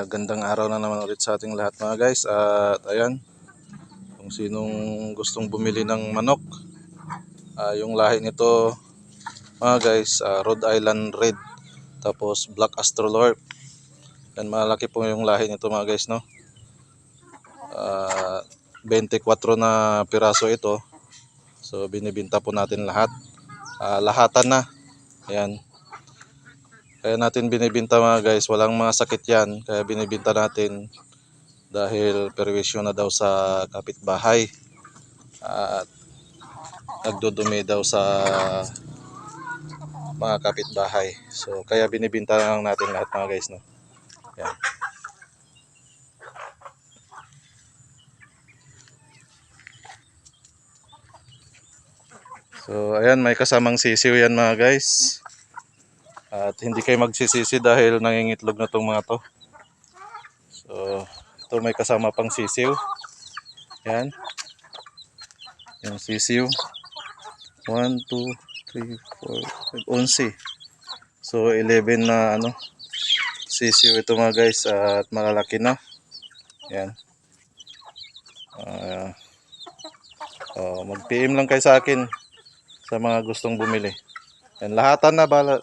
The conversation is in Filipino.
Gandang araw na naman ulit sa ating lahat mga guys. At ayan, kung sinong gustong bumili ng manok, yung lahi nito mga guys, Rhode Island Red, tapos Black Astrolorp. Yan, malaki po yung lahi nito mga guys, no? 24 na piraso ito. So binibenta po natin lahat. Lahatan na. Ayan. Kaya natin binibenta mga guys, walang mga sakit yan. Kaya binibenta natin dahil perwisyo na daw sa kapitbahay. At nagdudumi daw sa mga kapitbahay. So kaya binibenta lang natin lahat mga guys, no. Yan. So ayan, may kasamang sisiw yan mga guys. At hindi kayo magsisisi dahil nangingitlog na tong mga to. So ito may kasama pang sisiw. Yan. Yung sisiw. 1, 2, 3, 4, 5, 11. So 11 na sisiw ito mga guys, at malalaki na. Yan. Mag-PM lang kayo sa akin sa mga gustong bumili. Yan, lahatan na bala.